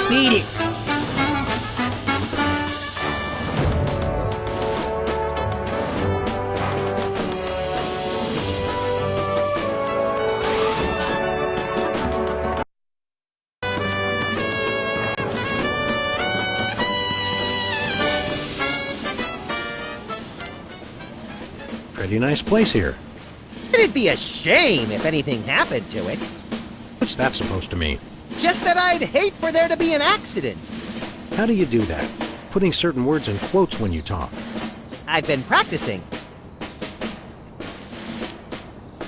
Beat it. Pretty nice place here. It'd be a shame if anything happened to it. What's that supposed to mean? Just that I'd hate for there to be an accident. How do you do that? Putting certain words in quotes when you talk. I've been practicing.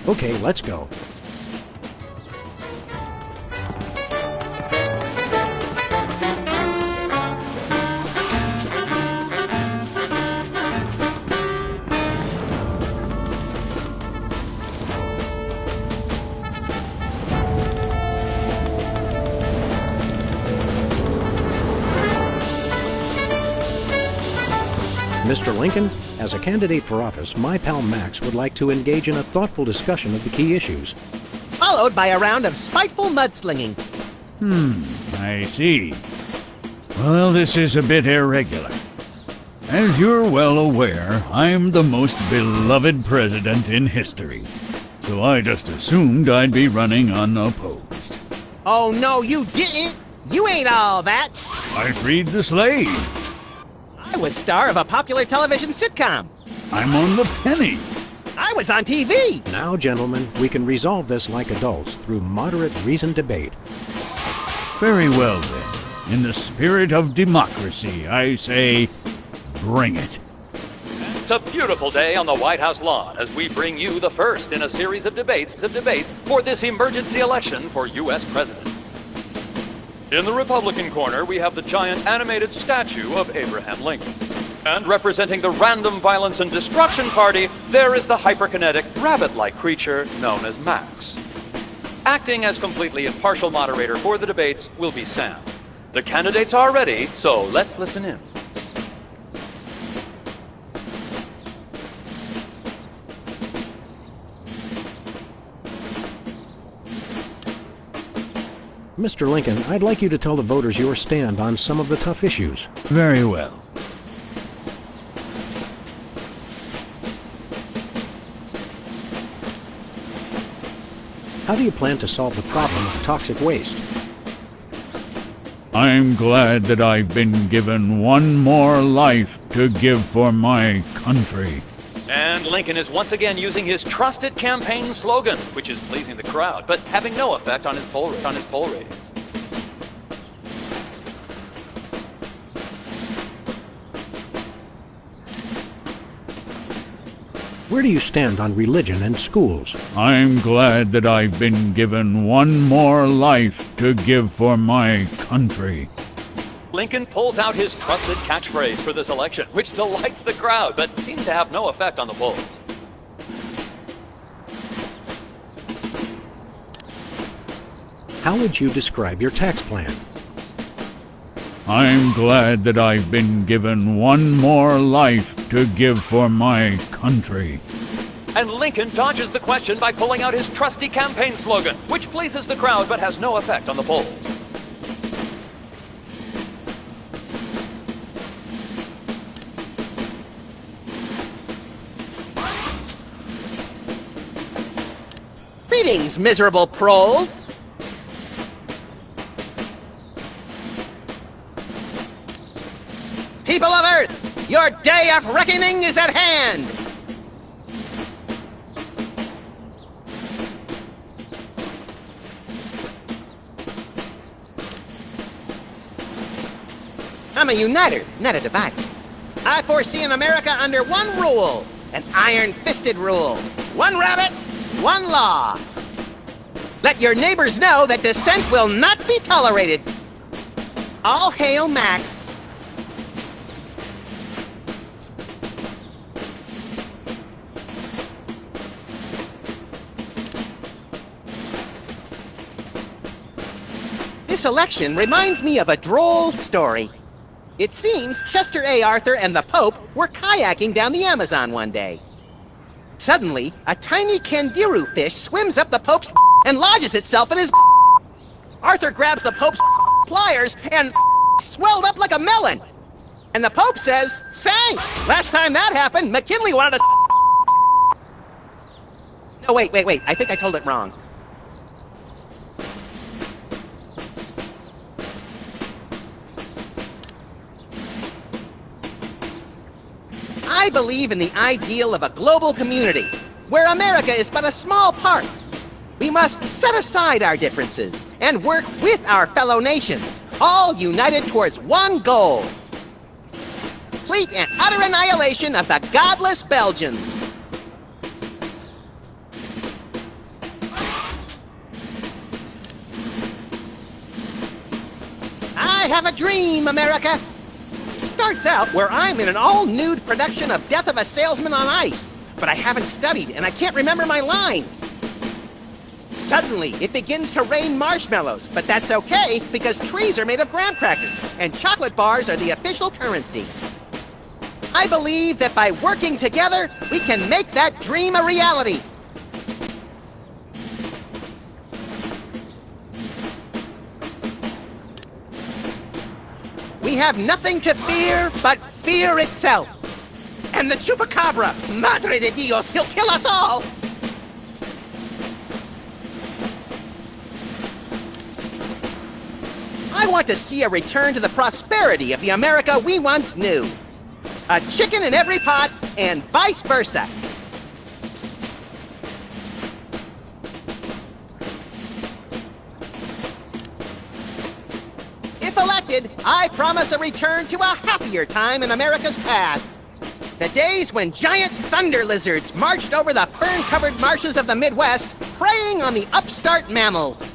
Okay, let's go. Mr. Lincoln, as a candidate for office, my pal Max would like to engage in a thoughtful discussion of the key issues. Followed by a round of spiteful mudslinging. I see. Well, this is a bit irregular. As you're well aware, I'm the most beloved president in history. So I just assumed I'd be running unopposed. Oh, no, you didn't! You ain't all that! I freed the slave. I was star of a popular television sitcom. I'm on the penny. I was on TV. Now, gentlemen, we can resolve this like adults through moderate reasoned debate. Very well, then. In the spirit of democracy, I say, bring it. It's a beautiful day on the White House lawn as we bring you the first in a series of debates for this emergency election for U.S. President. In the Republican corner, we have the giant animated statue of Abraham Lincoln. And representing the Random Violence and Destruction Party, there is the hyperkinetic, rabbit-like creature known as Max. Acting as completely impartial moderator for the debates will be Sam. The candidates are ready, so let's listen in. Mr. Lincoln, I'd like you to tell the voters your stand on some of the tough issues. Very well. How do you plan to solve the problem of toxic waste? I'm glad that I've been given one more life to give for my country. And Lincoln is once again using his trusted campaign slogan, which is pleasing the crowd, but having no effect on his poll ratings. Where do you stand on religion and schools? I'm glad that I've been given one more life to give for my country. Lincoln pulls out his trusted catchphrase for this election, which delights the crowd, but seems to have no effect on the polls. How would you describe your tax plan? I'm glad that I've been given one more life to give for my country. And Lincoln dodges the question by pulling out his trusty campaign slogan, which pleases the crowd but has no effect on the polls. Greetings, miserable proles. People of Earth, your day of reckoning is at hand! I'm a uniter, not a divider. I foresee an America under one rule, an iron-fisted rule. One rabbit, one law. Let your neighbors know that dissent will not be tolerated. All hail Max. This election reminds me of a droll story. It seems Chester A. Arthur and the Pope were kayaking down the Amazon one day. Suddenly, a tiny kangaroo fish swims up the Pope's and lodges itself in his. Arthur grabs the Pope's pliers and swelled up like a melon. And the Pope says, thanks. Last time that happened, McKinley wanted to... No, wait. I think I told it wrong. I believe in the ideal of a global community, where America is but a small part. We must set aside our differences and work with our fellow nations, all united towards one goal. Complete and utter annihilation of the godless Belgians. I have a dream, America. Starts out where I'm in an all-nude production of Death of a Salesman on Ice, but I haven't studied and I can't remember my lines. Suddenly, it begins to rain marshmallows, but that's okay because trees are made of graham crackers and chocolate bars are the official currency. I believe that by working together, we can make that dream a reality. We have nothing to fear but fear itself. And the chupacabra, Madre de Dios, he'll kill us all! I want to see a return to the prosperity of the America we once knew. A chicken in every pot, and vice versa. If elected, I promise a return to a happier time in America's past. The days when giant thunder lizards marched over the fern-covered marshes of the Midwest, preying on the upstart mammals.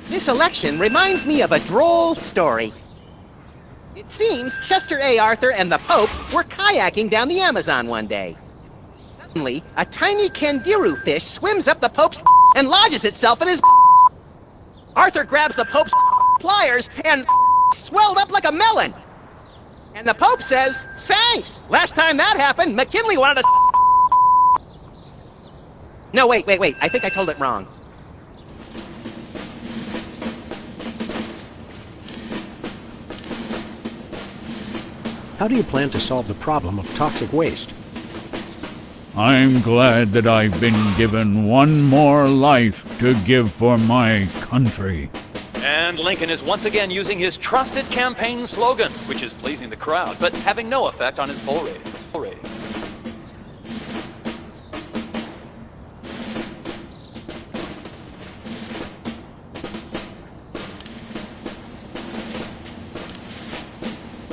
This election reminds me of a droll story. It seems Chester A. Arthur and the Pope were kayaking down the Amazon one day. Suddenly, a tiny kangaroo fish swims up the Pope's and lodges itself in his. Arthur grabs the Pope's pliers and swelled up like a melon. And the Pope says, thanks. Last time that happened, McKinley wanted to. No, wait. I think I told it wrong. How do you plan to solve the problem of toxic waste? I'm glad that I've been given one more life to give for my country. And Lincoln is once again using his trusted campaign slogan, which is pleasing the crowd, but having no effect on his poll ratings.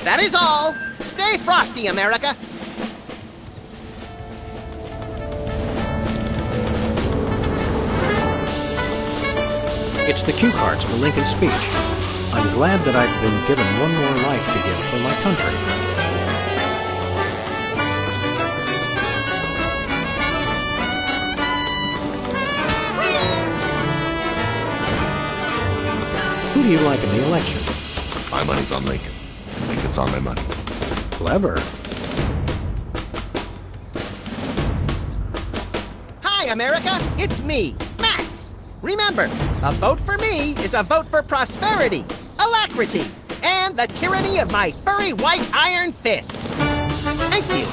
That is all. Stay frosty, America. It's the cue cards for Lincoln's speech. I'm glad that I've been given one more life to give for my country. Who do you like in the election? My money's on Lincoln. Lincoln's on my money. Clever. Hi, America. It's me, Max. Remember, a vote for me is a vote for prosperity, alacrity, and the tyranny of my furry white iron fist. Thank you.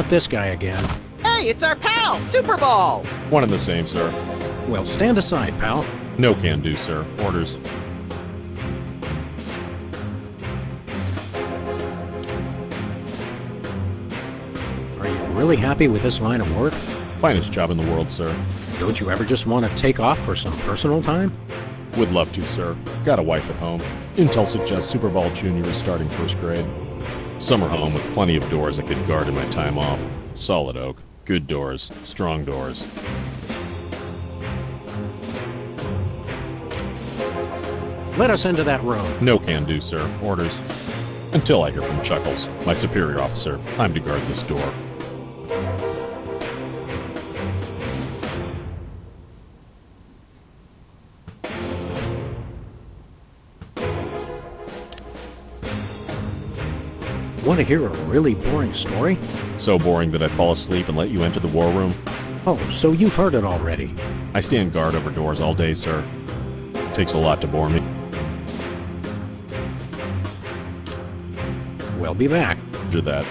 Not this guy again. Hey, it's our pal, Super Ball! One and the same, sir. Well, stand aside, pal. No can do, sir. Orders. Are you really happy with this line of work? Finest job in the world, sir. Don't you ever just want to take off for some personal time? Would love to, sir. Got a wife at home. Intel suggests Super Ball Jr. is starting first grade. Summer home with plenty of doors I could guard in my time off. Solid oak. Good doors. Strong doors. Let us into that room. No can do, sir. Orders. Until I hear from Chuckles, my superior officer, I'm to guard this door. Want to hear a really boring story? So boring that I fall asleep and let you enter the war room? Oh, so you've heard it already. I stand guard over doors all day, sir. Takes a lot to bore me. We'll be back. Do that.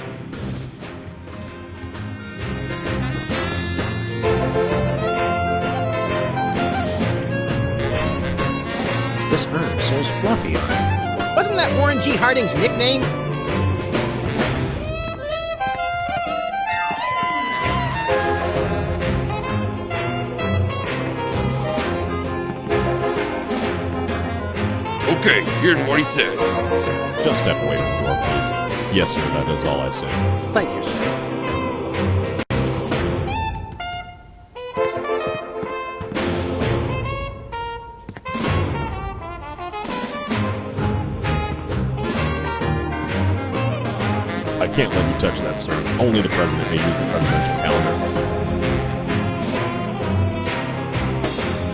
This arm says Fluffy on it. Wasn't that Warren G. Harding's nickname? Okay, here's what he said. Just step away from the door, please. Yes, sir, that is all I say. Thank you, sir. I can't let you touch that, sir. Only the president may use the presidential calendar.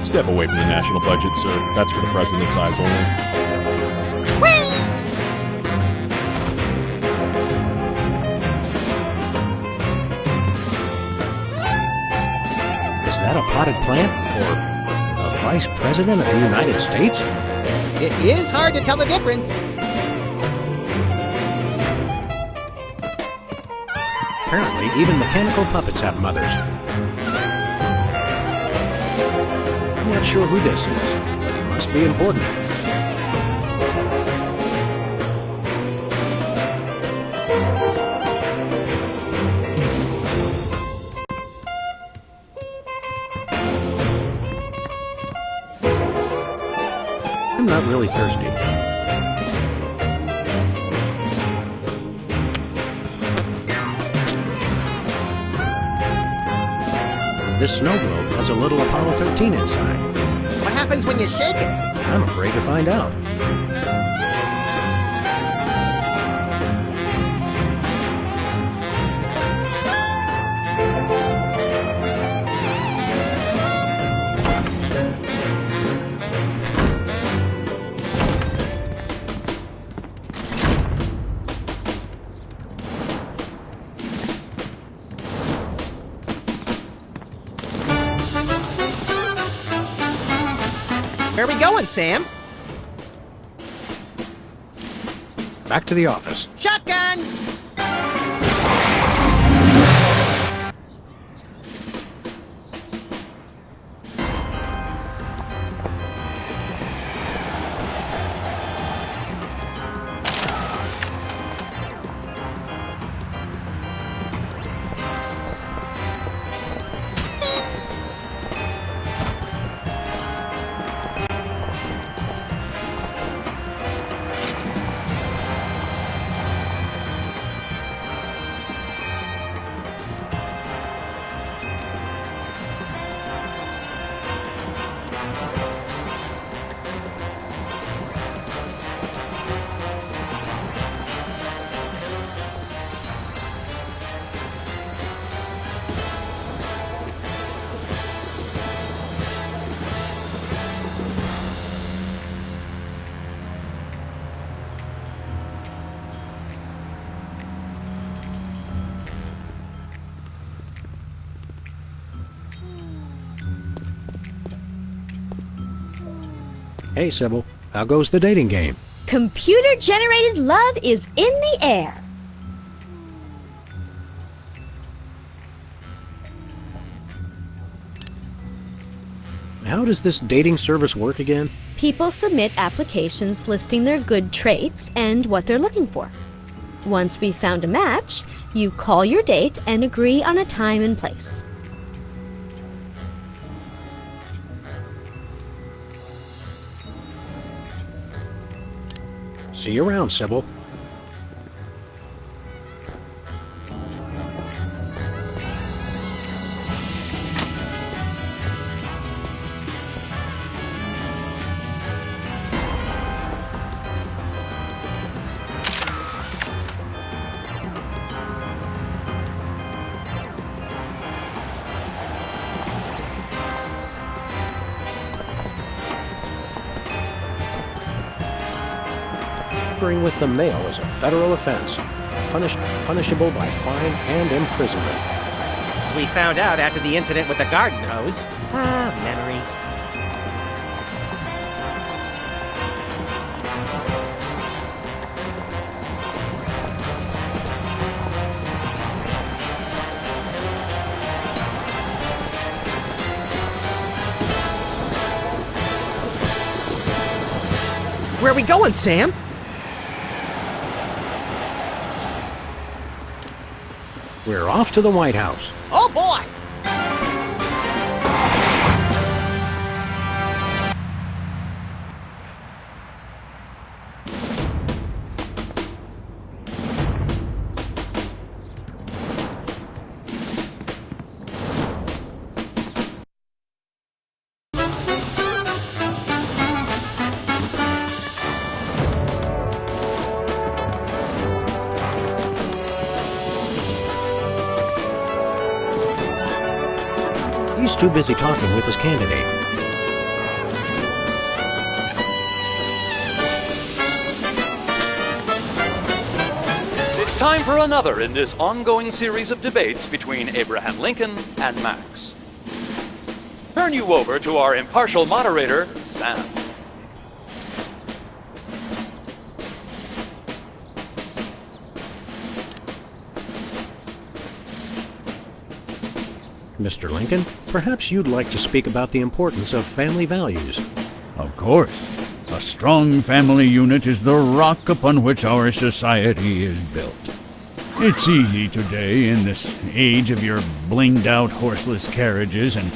Step away from the national budget, sir. That's for the president's eyes only. Is that a potted plant? Or a vice president of the United States? It is hard to tell the difference. Apparently, even mechanical puppets have mothers. I'm not sure who this is, but it must be important. I'm not really thirsty. This snow globe has a little Apollo 13 inside. What happens when you shake it? I'm afraid to find out. Where are we going, Sam? Back to the office. Shotgun! Hey, Sybil, how goes the dating game? Computer-generated love is in the air. How does this dating service work again? People submit applications listing their good traits and what they're looking for. Once we've found a match, you call your date and agree on a time and place. See you around, Sybil. Tampering with the mail is a federal offense, punishable by fine and imprisonment. As we found out after the incident with the garden hose. Ah, memories. Where are we going, Sam? We're off to the White House. Oh boy! He's too busy talking with his candidate. It's time for another in this ongoing series of debates between Abraham Lincoln and Max. Turn you over to our impartial moderator, Sam. Mr. Lincoln, perhaps you'd like to speak about the importance of family values. Of course. A strong family unit is the rock upon which our society is built. It's easy today, in this age of your blinged-out horseless carriages and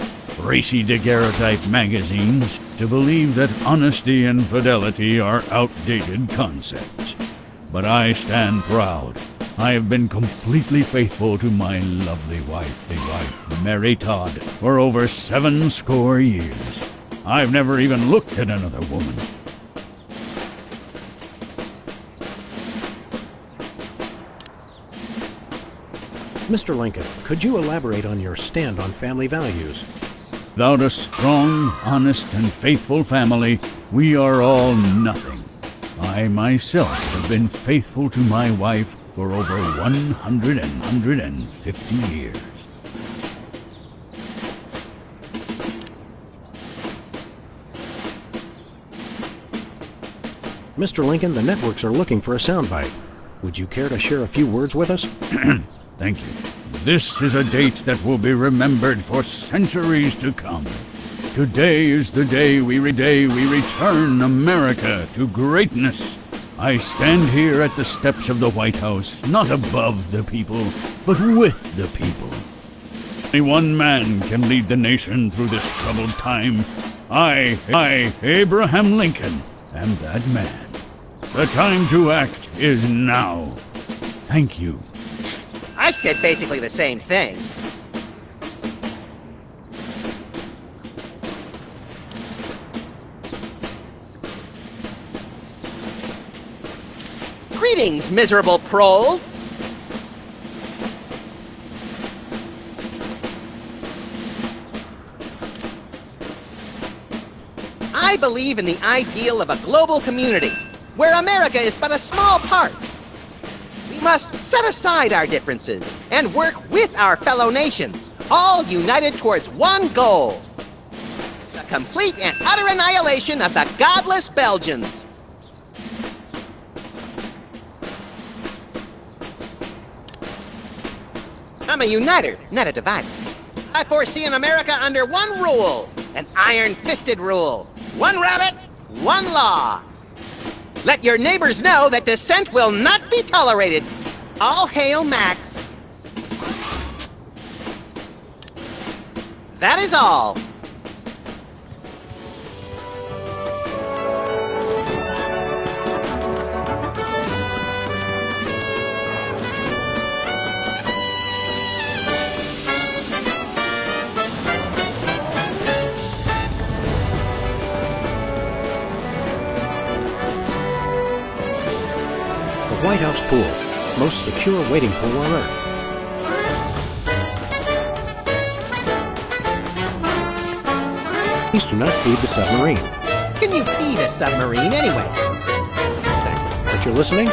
racy daguerreotype magazines, to believe that honesty and fidelity are outdated concepts. But I stand proud. I have been completely faithful to my lovely wife, Mary Todd, for over 70 years. I've never even looked at another woman. Mr. Lincoln, could you elaborate on your stand on family values? Without a strong, honest, and faithful family, we are all nothing. I myself have been faithful to my wife for over 150 years. Mr. Lincoln, the networks are looking for a soundbite. Would you care to share a few words with us? Thank you. This is a date that will be remembered for centuries to come. Today is the day we return America to greatness. I stand here at the steps of the White House, not above the people, but with the people. Only one man can lead the nation through this troubled time. I, Abraham Lincoln, am that man. The time to act is now. Thank you. I said basically the same thing. Greetings, miserable proles! I believe in the ideal of a global community, where America is but a small part. We must set aside our differences and work with our fellow nations, all united towards one goal: the complete and utter annihilation of the godless Belgians. I'm a uniter, not a divider. I foresee an America under one rule: an iron-fisted rule. One rabbit, one law. Let your neighbors know that dissent will not be tolerated. All hail Max. That is all. The White House pool, most secure wading pool on Earth. Please do not feed the submarine. Can you feed a submarine anyway? But you're listening?